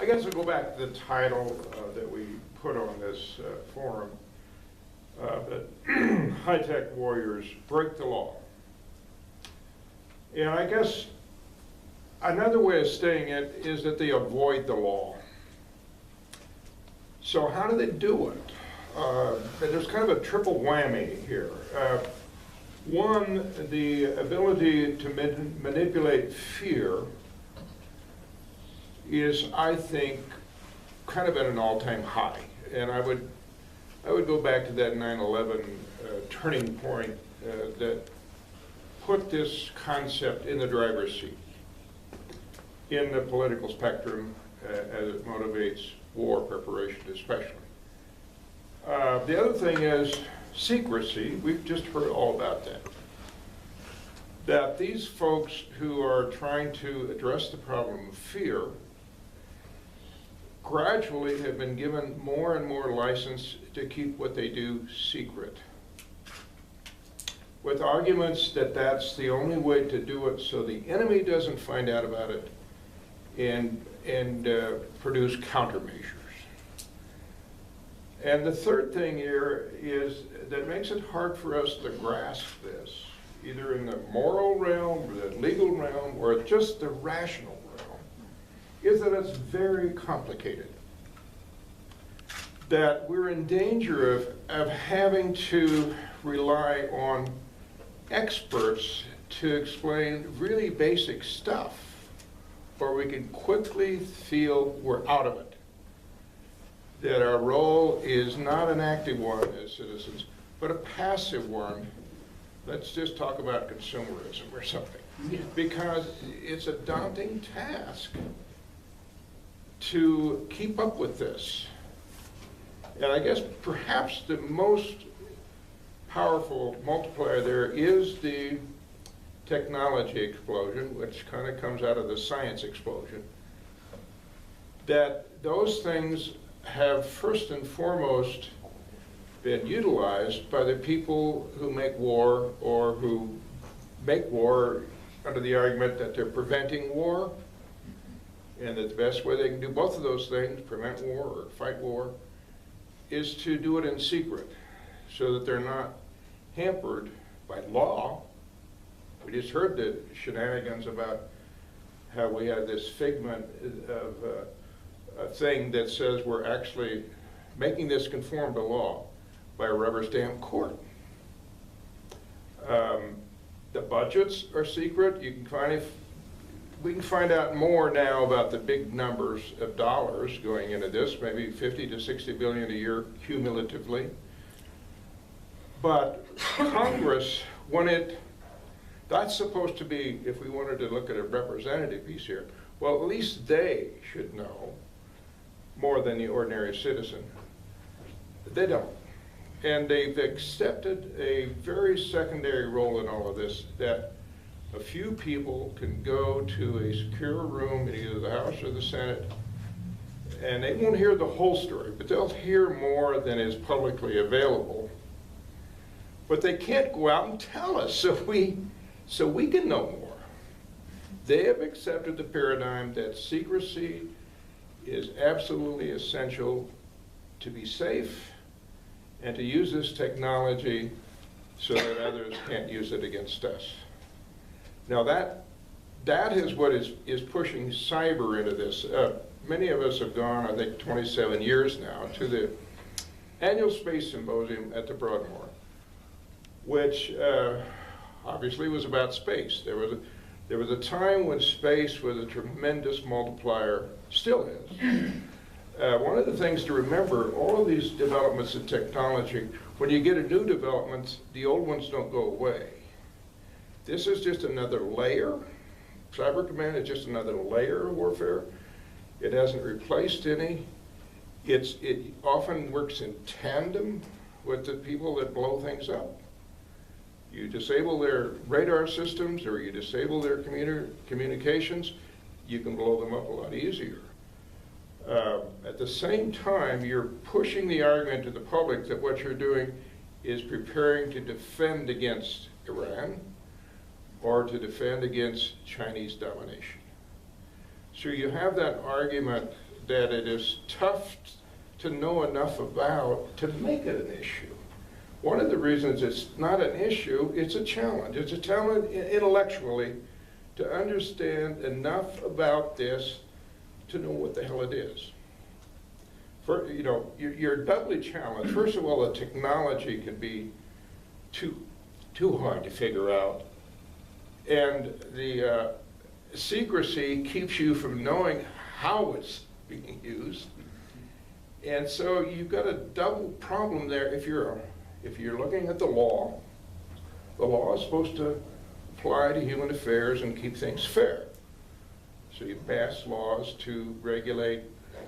guess I'll go back to the title that we put on this forum, that high-tech warriors break the law. And I guess another way of stating it is that they avoid the law. So how do they do it? There's kind of a triple whammy here. One, the ability to manipulate fear is, I think, kind of at an all-time high. And I would go back to that 9/11 turning point that put this concept in the driver's seat in the political spectrum as it motivates war preparation especially. The other thing is secrecy. We've just heard all about that. That these folks who are trying to address the problem of fear gradually have been given more and more license to keep what they do secret, with arguments that that's the only way to do it so the enemy doesn't find out about it and produce countermeasures. And the third thing here is that makes it hard for us to grasp this, either in the moral realm, or the legal realm, or just the rational realm, is that it's very complicated. That we're in danger of having to rely on experts to explain really basic stuff, or we can quickly feel we're out of it. That our role is not an active one as citizens, but a passive one. Let's just talk about consumerism or something. Yeah. Because it's a daunting task to keep up with this. And I guess perhaps the most powerful multiplier there is the technology explosion, which kind of comes out of the science explosion. That those things have first and foremost been utilized by the people who make war, or who make war under the argument that they're preventing war, and that the best way they can do both of those things, prevent war or fight war, is to do it in secret so that they're not hampered by law. We just heard the shenanigans about how we had this figment of a thing that says we're actually making this conform to law by a rubber stamp court. The budgets are secret. You can we can find out more now about the big numbers of dollars going into this, maybe 50 to 60 billion a year cumulatively. But Congress, that's supposed to be, if we wanted to look at a representative piece here, well, at least they should know more than the ordinary citizen. They don't. And they've accepted a very secondary role in all of this, that a few people can go to a secure room in either the House or the Senate, and they won't hear the whole story, but they'll hear more than is publicly available. But they can't go out and tell us, so we can know more. They have accepted the paradigm that secrecy is absolutely essential to be safe and to use this technology so that others can't use it against us. Now that is what is pushing cyber into this. Many of us have gone, I think 27 years now, to the annual Space Symposium at the Broadmoor, which obviously was about space. There was a time when space was a tremendous multiplier, still is. One of the things to remember, all of these developments in technology, when you get a new development, the old ones don't go away. This is just another layer. Cyber command is just another layer of warfare. It hasn't replaced any. It often works in tandem with the people that blow things up. You disable their radar systems, or you disable their communications, you can blow them up a lot easier. At the same time, you're pushing the argument to the public that what you're doing is preparing to defend against Iran or to defend against Chinese domination. So you have that argument that it is tough to know enough about to make it an issue. One of the reasons it's not an issue, it's a challenge. It's a challenge intellectually to understand enough about this to know what the hell it is. You know, you're doubly challenged. First of all, the technology can be too hard to figure out. And the secrecy keeps you from knowing how it's being used. And so you've got a double problem there. If you're looking at the law is supposed to apply to human affairs and keep things fair. So you pass laws to regulate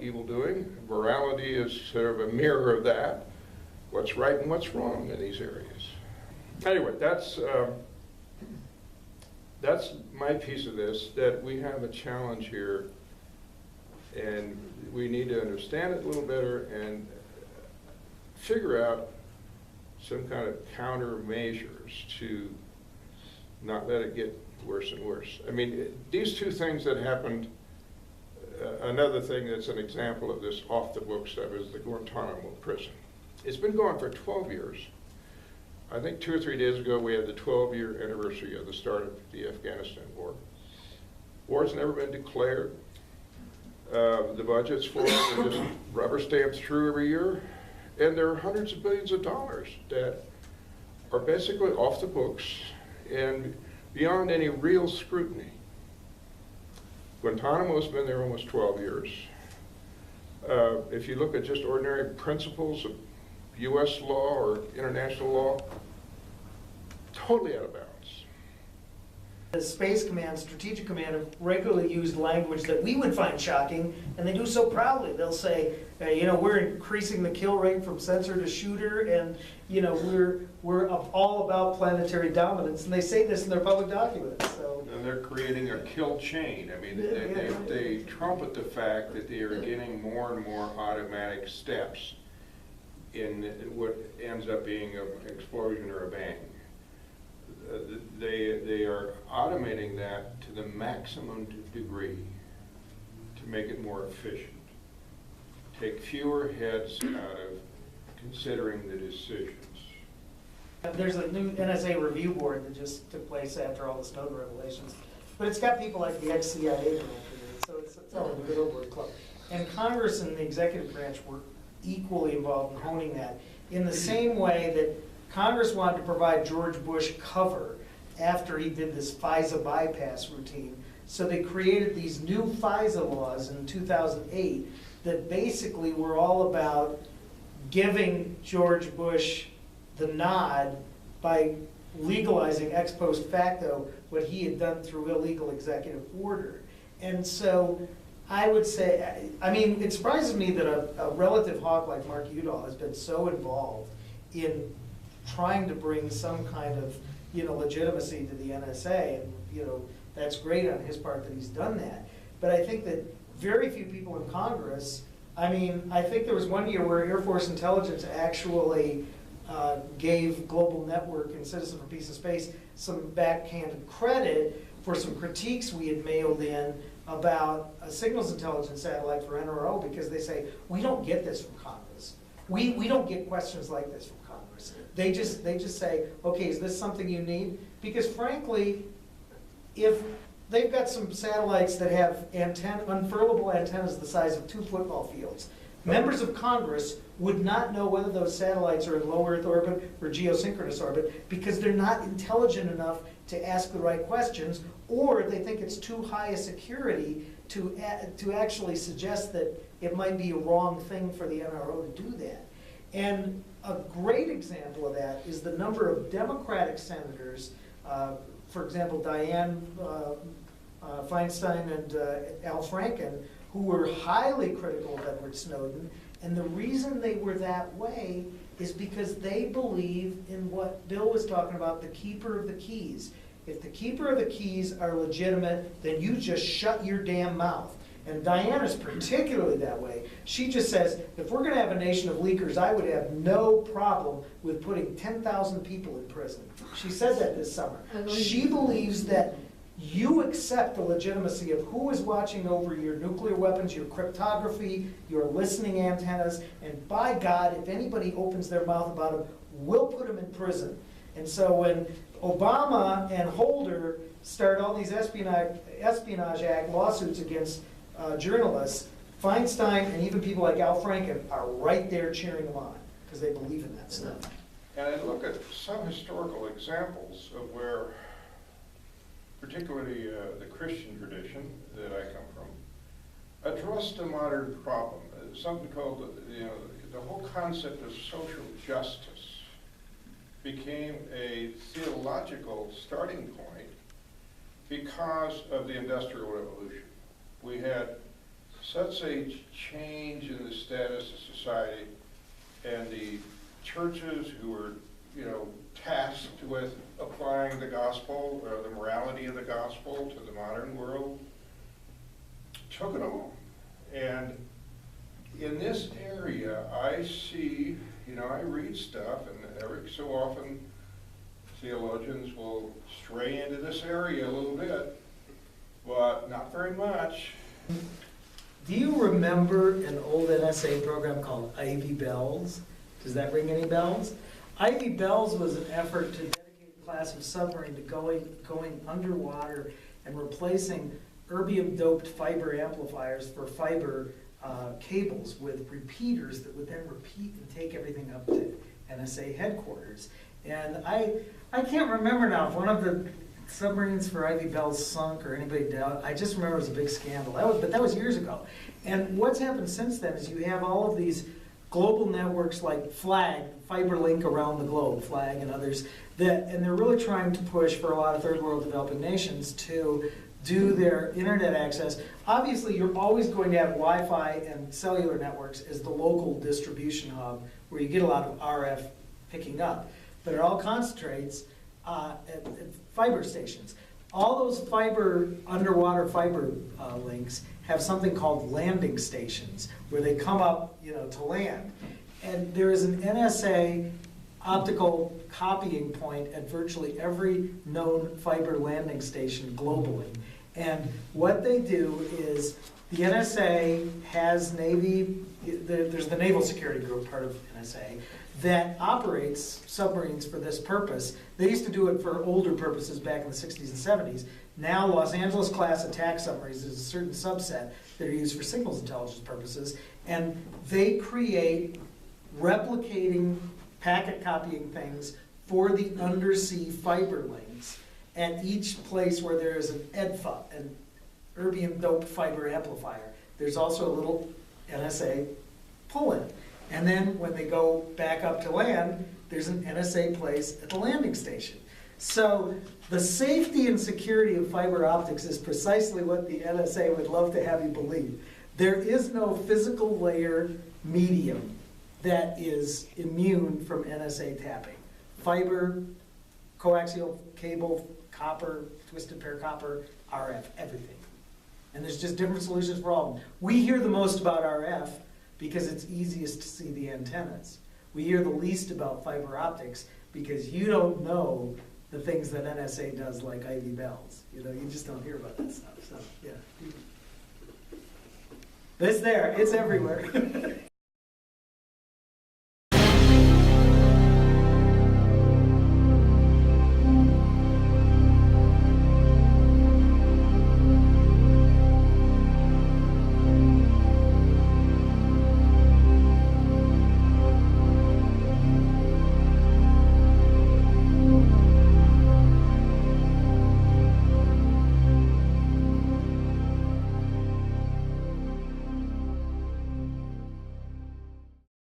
evil doing. Morality is sort of a mirror of that. What's right and what's wrong in these areas. Anyway, that's my piece of this, that we have a challenge here and we need to understand it a little better and figure out some kind of countermeasures to not let it get worse and worse. I mean, these two things that happened, another thing that's an example of this off-the-book stuff is the Guantanamo prison. It's been going for 12 years. I think 2 or 3 days ago we had the 12-year anniversary of the start of the Afghanistan war. War's never been declared. The budgets for it are just rubber stamped through every year. And there are hundreds of billions of dollars that are basically off the books and beyond any real scrutiny. Guantanamo's been there almost 12 years. If you look at just ordinary principles of US law or international law, totally out of bounds. The Space Command, Strategic Command have regularly used language that we would find shocking, and they do so proudly. They'll say, you know, we're increasing the kill rate from sensor to shooter, and you know, we're all about planetary dominance, and they say this in their public documents. So. And they're creating a kill chain. I mean, they trumpet the fact that they are getting more and more automatic steps in what ends up being an explosion or a bang. They are automating that to the maximum degree to make it more efficient. Take fewer heads out of considering the decisions. There's a new NSA review board that just took place after all the Snowden revelations, but it's got people like the ex-CIA, so it's all a good old club. And Congress and the executive branch were equally involved in honing that, in the same way that Congress wanted to provide George Bush cover after he did this FISA bypass routine. So they created these new FISA laws in 2008 that basically were all about giving George Bush the nod by legalizing ex post facto what he had done through illegal executive order. And so I would say, I mean, it surprises me that a relative hawk like Mark Udall has been so involved in trying to bring some kind of, you know, legitimacy to the NSA, and you know, that's great on his part that he's done that. But I think that very few people in Congress, I mean, I think there was one year where Air Force Intelligence actually gave Global Network and Citizen for Peace and Space some backhanded credit for some critiques we had mailed in about a signals intelligence satellite for NRO, because they say, we don't get this from Congress. We don't get questions like this from Congress. They just say, okay, is this something you need? Because frankly, if they've got some satellites that have unfurlable antennas the size of 2 football fields, members of Congress would not know whether those satellites are in low Earth orbit or geosynchronous orbit, because they're not intelligent enough to ask the right questions, or they think it's too high a security to actually suggest that it might be a wrong thing for the NRO to do that. And a great example of that is the number of Democratic senators, for example, Dianne Feinstein and Al Franken, who were highly critical of Edward Snowden. And the reason they were that way is because they believe in what Bill was talking about, the keeper of the keys. If the keeper of the keys are legitimate, then you just shut your damn mouth. And Diana's particularly that way. She just says, if we're going to have a nation of leakers, I would have no problem with putting 10,000 people in prison. She said that this summer. She believes that you accept the legitimacy of who is watching over your nuclear weapons, your cryptography, your listening antennas, and by God, if anybody opens their mouth about them, we'll put them in prison. And so when Obama and Holder start all these Espionage Act lawsuits against journalists, Feinstein and even people like Al Franken are right there cheering them on because they believe in that stuff. And I look at some historical examples of where, particularly the Christian tradition that I come from, addressed a modern problem. Something called, the whole concept of social justice became a theological starting point because of the Industrial Revolution. We had such a change in the status of society, and the churches who were, tasked with applying the gospel, or the morality of the gospel to the modern world, took it on. And in this area, I see, I read stuff, and every so often theologians will stray into this area a little bit, but not very much. Do you remember an old NSA program called Ivy Bells? Does that ring any bells? Ivy Bells was an effort to dedicate a class of submarine to going underwater and replacing erbium-doped fiber amplifiers for fiber cables with repeaters that would then repeat and take everything up to NSA headquarters. And I can't remember now if one of the submarines for Ivy Bells sunk or anybody died. I just remember it was a big scandal. But that was years ago. And what's happened since then is you have all of these global networks like FLAG, Fiber Link around the globe, FLAG and others, and they're really trying to push for a lot of third world developing nations to do their internet access. Obviously, you're always going to have Wi-Fi and cellular networks as the local distribution hub where you get a lot of RF picking up. But it all concentrates at fiber stations. All those underwater fiber links have something called landing stations where they come up, to land. And there is an NSA optical copying point at virtually every known fiber landing station globally. And what they do is the NSA has there's the Naval Security Group, part of NSA, that operates submarines for this purpose. They used to do it for older purposes back in the 60s and 70s. Now Los Angeles class attack submarines is a certain subset that are used for signals intelligence purposes, and they create replicating, packet copying things for the undersea fiber links at each place where there is an EDFA, an erbium-doped fiber amplifier. There's also a little NSA pull-in. And then when they go back up to land, there's an NSA place at the landing station. So the safety and security of fiber optics is precisely what the NSA would love to have you believe. There is no physical layer medium that is immune from NSA tapping. Fiber, coaxial cable, copper, twisted pair copper, RF, everything. And there's just different solutions for all of them. We hear the most about RF because it's easiest to see the antennas. We hear the least about fiber optics because you don't know the things that NSA does, like Ivy Bells. You just don't hear about that stuff. So, yeah. But it's there. It's everywhere.